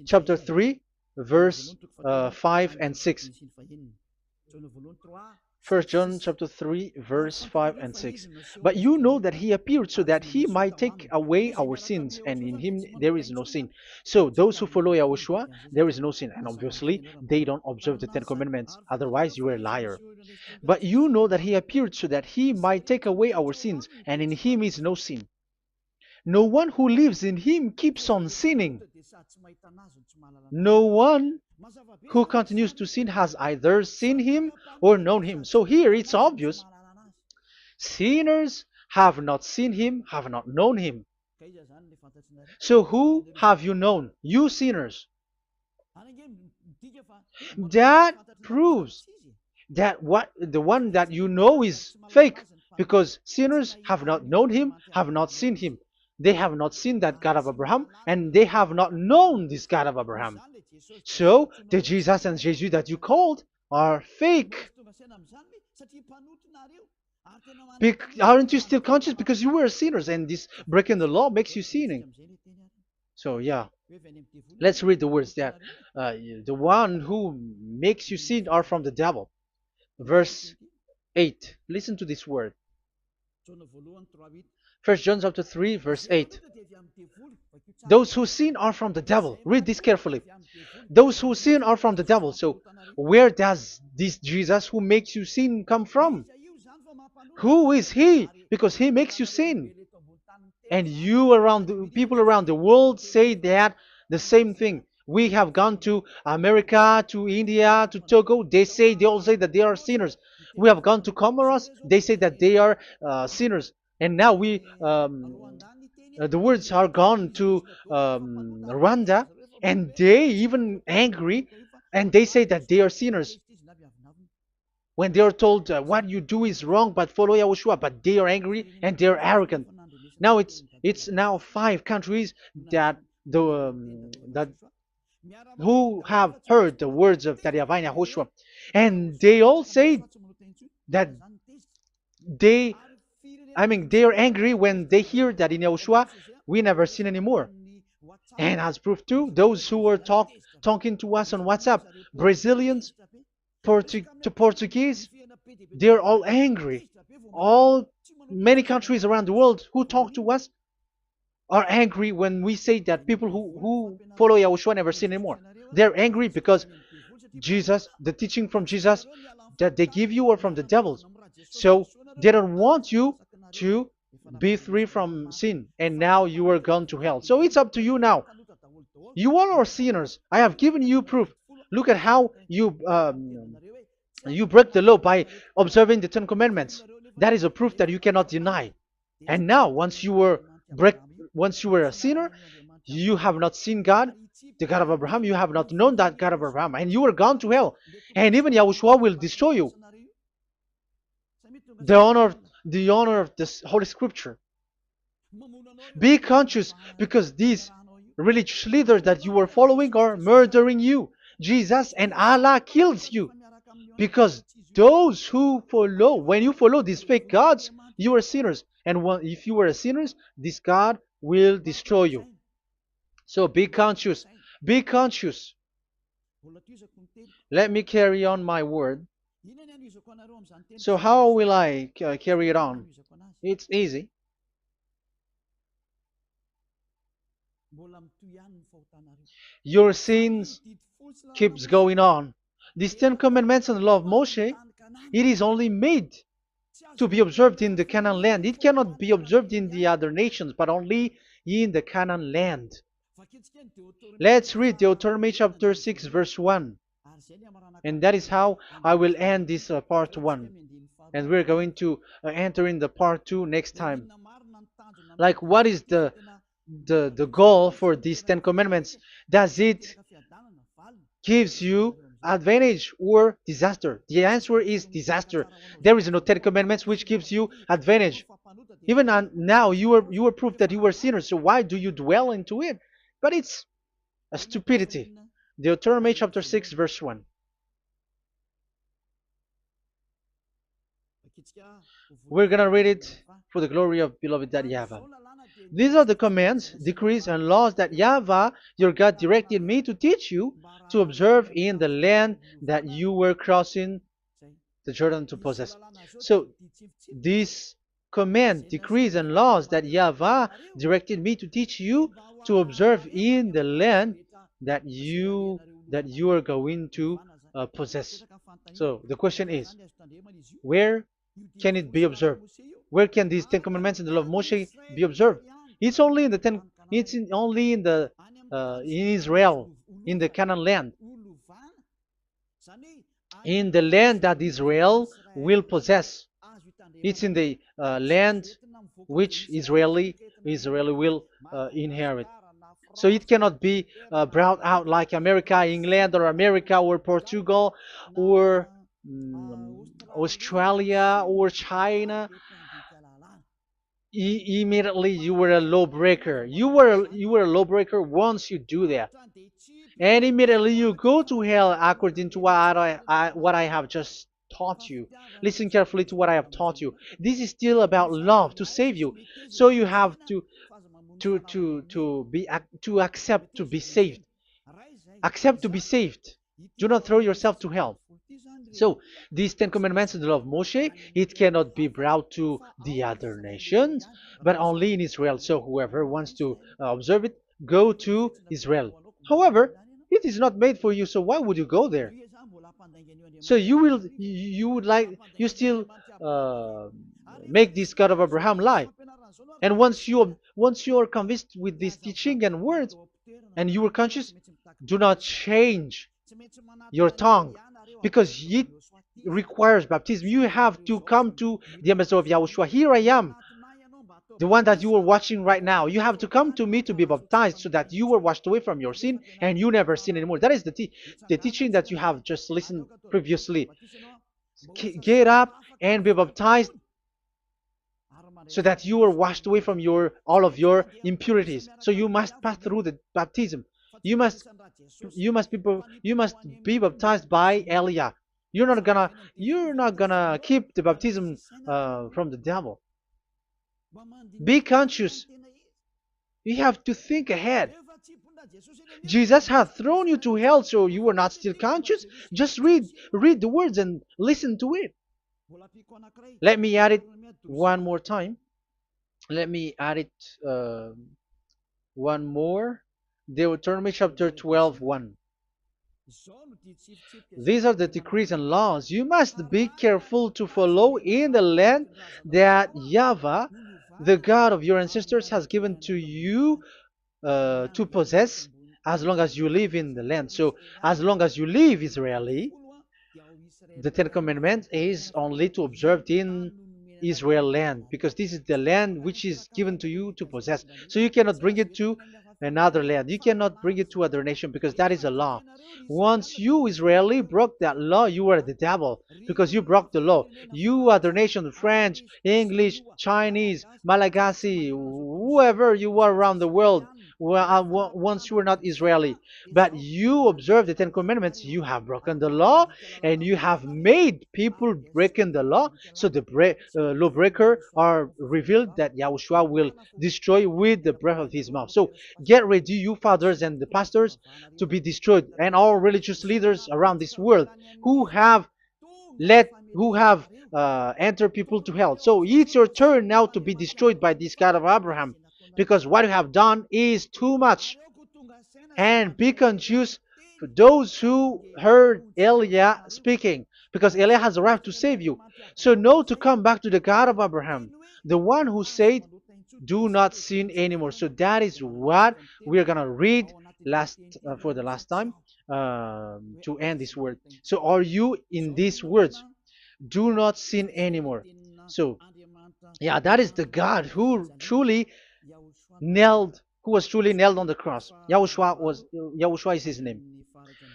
chapter 3, verse 5 and 6. First John chapter 3, verse 5 and 6. But you know that he appeared so that he might take away our sins, and in him there is no sin. So those who follow YAHOSHUAH, there is no sin. And obviously, they don't observe the Ten Commandments. Otherwise, you are a liar. But you know that he appeared so that he might take away our sins, and in him is no sin. No one who lives in him keeps on sinning. No one who continues to sin has either seen him or known him. So here it's obvious. Sinners have not seen him, have not known him. So who have you known? You sinners. That proves that the one that you know is fake, because sinners have not known him, have not seen him. They have not seen that God of Abraham, and they have not known this God of Abraham. So the Jesus and Jesus that you called are fake. Aren't you still conscious? Because you were sinners, and this breaking the law makes you sinning. So yeah, let's read the words that the one who makes you sin are from the devil. Verse 8. Listen to this word. First John chapter 3, verse 8. Those who sin are from the devil. Read this carefully. Those who sin are from the devil. So where does this Jesus who makes you sin come from? Who is he? Because he makes you sin. And people around the world say that the same thing. We have gone to America, to India, to Togo. They all say that they are sinners. We have gone to Comoros. They say that they are sinners. And now the words are gone to Rwanda, and they even angry, and they say that they are sinners. When they are told what you do is wrong, but follow YAHOSHUAH, but they are angry and they are arrogant. Now it's now 5 countries that who have heard the words of YAHVAH and YAHOSHUAH, and they all say that they are angry when they hear that in YAHOSHUAH we never sin anymore. And as proof too, those who were talking to us on WhatsApp, Brazilians, Portuguese, they're all angry. Many countries around the world who talk to us are angry when we say that people who follow YAHOSHUAH never sin anymore. They're angry because Jesus, the teaching from Jesus that they give you are from the devils. So they don't want you to be free from sin, and now you are gone to hell. So it's up to you now. You all are sinners. I have given you proof. Look at how you break the law by observing the Ten Commandments. That is a proof that you cannot deny. And now, once you were a sinner, You have not seen God, the God of Abraham. You have not known that God of Abraham, and you are gone to hell. And even Yahushua will destroy you. The honor, the honor of this Holy Scripture. Be conscious because these religious leaders that you are following are murdering you. Jesus and Allah kills you because those who follow, when you follow these fake gods, you are sinners. And if you are a sinner, this God will destroy you. So be conscious. Be conscious. Let me carry on my word. So how will I carry it on? It's easy. Your sins keeps going on. These Ten Commandments and the law of Moshe, it is only made to be observed in the Canaan land. It cannot be observed in the other nations, but only in the Canaan land. Let's read Deuteronomy chapter 6, verse 1. And that is how I will end this part 1. And we're going to enter in the part 2 next time. Like, what is the goal for these Ten Commandments? Does it gives you advantage or disaster? The answer is disaster. There is no Ten Commandments which gives you advantage. Even now, you are proof that you are sinners. So why do you dwell into it? But it's a stupidity. Deuteronomy chapter 6, verse 1. We're going to read it for the glory of beloved Daddy Yahvah. These are the commands, decrees, and laws that Yahvah, your God, directed me to teach you to observe in the land that you were crossing the Jordan to possess. So, these command, decrees, and laws that Yahvah directed me to teach you to observe in the land that you are going to possess. So, the question is, where can it be observed? Where can these Ten Commandments and the law of Moshe be observed? It's only in the only in the in Israel, in the Canaan land, in the land that Israel will possess. It's in the land which Israeli will inherit. So it cannot be brought out like America, England, or America, or Portugal, or Australia, or China. Immediately you were a lawbreaker. You were a lawbreaker once you do that, and immediately you go to hell according to what I have just taught you. Listen carefully to what I have taught you. This is still about love to save you. So you have to accept to be saved. Accept to be saved. Do not throw yourself to hell. So, these Ten Commandments and the law of Moshe, it cannot be brought to the other nations, but only in Israel. So, whoever wants to observe it, go to Israel. However, it is not made for you, so why would you go there? So you still make this God of Abraham lie. And once you are convinced with this teaching and words, and you are conscious, do not change your tongue, because it requires baptism. You have to come to the ambassador of Yahushua. Here I am, the one that you are watching right now. You have to come to me to be baptized so that you were washed away from your sin and you never sin anymore. That is the teaching that you have just listened previously. Get up and be baptized so that you are washed away from all of your impurities. So you must pass through the baptism. You must be baptized by Elia. You're not gonna keep the baptism from the devil. Be conscious. You have to think ahead. Jesus had thrown you to hell, so you are not still conscious. Just read the words and listen to it. Let me add it one more time. Let me add it one more. Deuteronomy chapter 12, 1. These are the decrees and laws you must be careful to follow in the land that Yahvah, the God of your ancestors, has given to you to possess as long as you live in the land. So, as long as you live Israeli, the Ten Commandments is only to observe in Israel land, because this is the land which is given to you to possess. So you cannot bring it to another land. You cannot bring it to other nation because that is a law. Once you Israeli broke that law, you were the devil because you broke the law. You other nation, French, English, Chinese, Malagasy, whoever you are around the world, once you were not Israeli, but you observe the Ten Commandments, you have broken the law and you have made people breaking the law. So the lawbreaker are revealed that Yahushua will destroy with the breath of his mouth. So get ready, you fathers and the pastors, to be destroyed, and all religious leaders around this world who have entered people to hell. So it's your turn now to be destroyed by this God of Abraham, because what you have done is too much. And be conscious for those who heard Elijah speaking, because Elijah has arrived to save you. So know to come back to the God of Abraham, the one who said, "Do not sin anymore." So that is what we are gonna read last for the last time to end this word. So are you in these words? Do not sin anymore. So yeah, that is the God who was truly nailed on the cross. Yahushua is his name.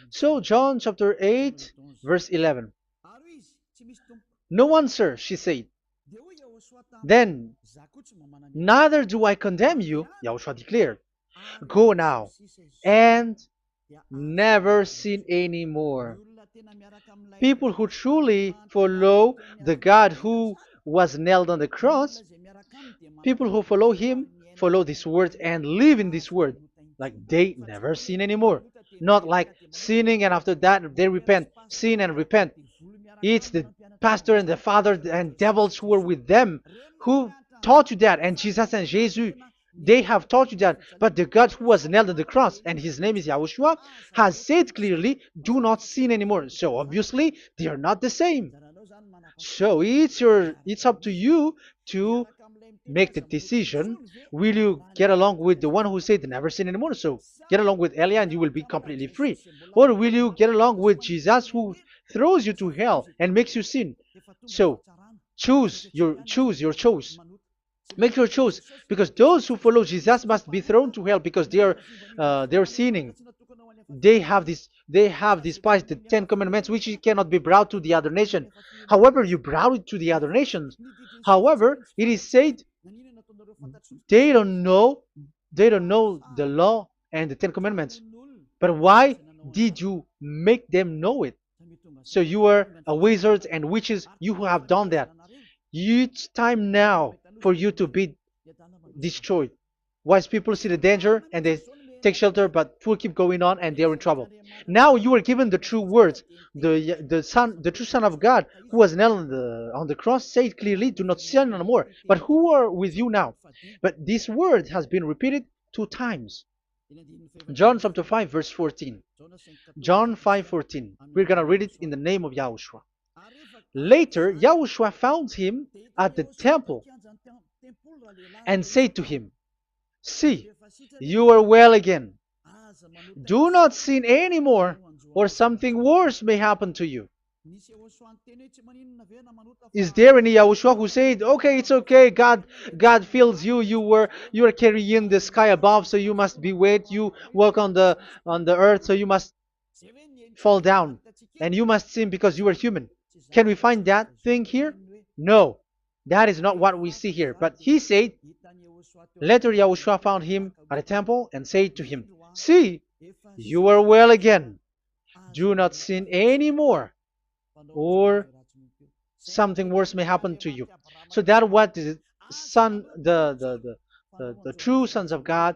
So John chapter 8 verse 11. No answer, she said. Then, neither do I condemn you, Yahushua declared. Go now and never sin anymore. People who truly follow the God who was nailed on the cross, people who follow him, follow this word and live in this word. Like they never sin anymore. Not like sinning and after that they repent. Sin and repent. It's the pastor and the father and devils who were with them who taught you that. And Jesus and Jesus, they have taught you that. But the God who was nailed on the cross, and his name is Yahushua, has said clearly, do not sin anymore. So obviously, they are not the same. So it's up to you to make the decision. Will you get along with the one who said never sin anymore? So get along with Elia and you will be completely free. Or will you get along with Jesus who throws you to hell and makes you sin? So choose your choice. Make your choice, because those who follow Jesus must be thrown to hell because they're sinning. They have despised the Ten Commandments, which cannot be brought to the other nation. However, you brought it to the other nations. However, it is said they don't know the law and the Ten Commandments. But why did you make them know it? So you are a wizards and witches, you who have done that. It's time now for you to be destroyed. Wise people see the danger and they take shelter, but fool keep going on and they're in trouble. Now you are given the true words. The true Son of God, who was nailed on the cross, said clearly, "Do not sin no more." But who are with you now? But this word has been repeated 2 times. John chapter 5 verse 14. John 5:14. We're gonna read it in the name of Yahushua. Later, Yahushua found him at the temple and said to him, "See, you are well again. Do not sin anymore, or something worse may happen to you." Is there any Yahushua who said, "Okay, it's okay, God feels you, you are carrying the sky above, so you must be weight, you walk on the earth, so you must fall down, and you must sin because you are human"? Can we find that thing here? No, that is not what we see here. But he said, later Yahushua found him at a temple and said to him, "See, you are well again. Do not sin anymore, or something worse may happen to you." So that what the son, the true sons of God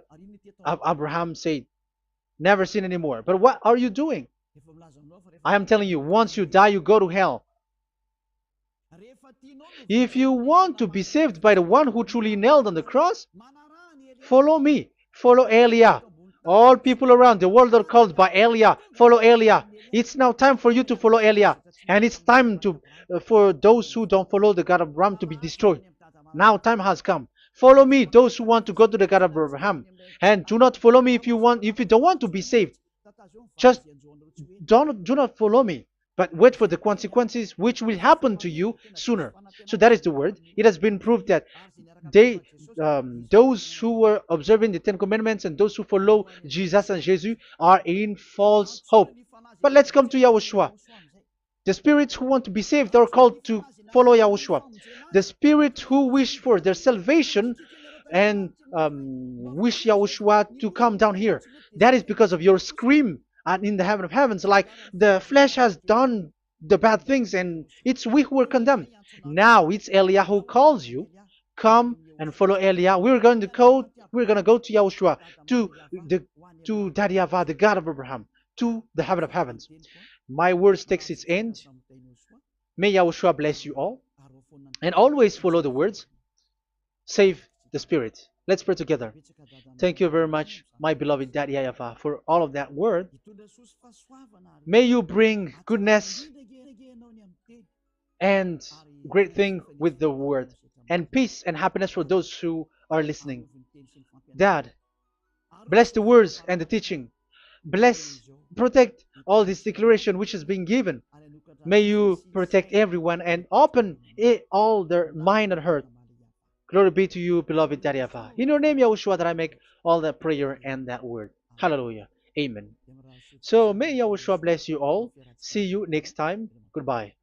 of Abraham said, never sin anymore. But what are you doing? I am telling you, once you die, you go to hell. If you want to be saved by the one who truly nailed on the cross, follow me. Follow Elia. All people around the world are called by Elia. Follow Elia. It's now time for you to follow Elia. And it's time for those who don't follow the God of Abraham to be destroyed. Now time has come. Follow me, those who want to go to the God of Abraham. And do not follow me if you don't want to be saved. Just do not follow me, but wait for the consequences which will happen to you sooner. So that is the word. It has been proved that they those who were observing the Ten Commandments and those who follow Jesus and Jesus are in false hope. But let's come to Yahushua. The spirits who want to be saved are called to follow Yahushua. The spirits who wish for their salvation and wish Yahushua to come down here. That is because of your scream and in the heaven of heavens, like the flesh has done the bad things and it's we who are condemned. Now it's Eliah who calls you. Come and follow Eliah. We're going to go to Yahushua, to the to Daddy Yahvah, the God of Abraham, to the heaven of heavens. My words takes its end. May Yahushua bless you all. And always follow the words. Save the spirit. Let's pray together. Thank you very much, my beloved Daddy Yahvah, for all of that word. May you bring goodness and great thing with the word, and peace and happiness for those who are listening. Dad, bless the words and the teaching. Bless, protect all this declaration which is being given. May you protect everyone and open all their mind and heart. Glory be to you, beloved Daddy Yahvah. In your name, Yahushua, that I make all that prayer and that word. Hallelujah. Amen. So may Yahushua bless you all. See you next time. Goodbye.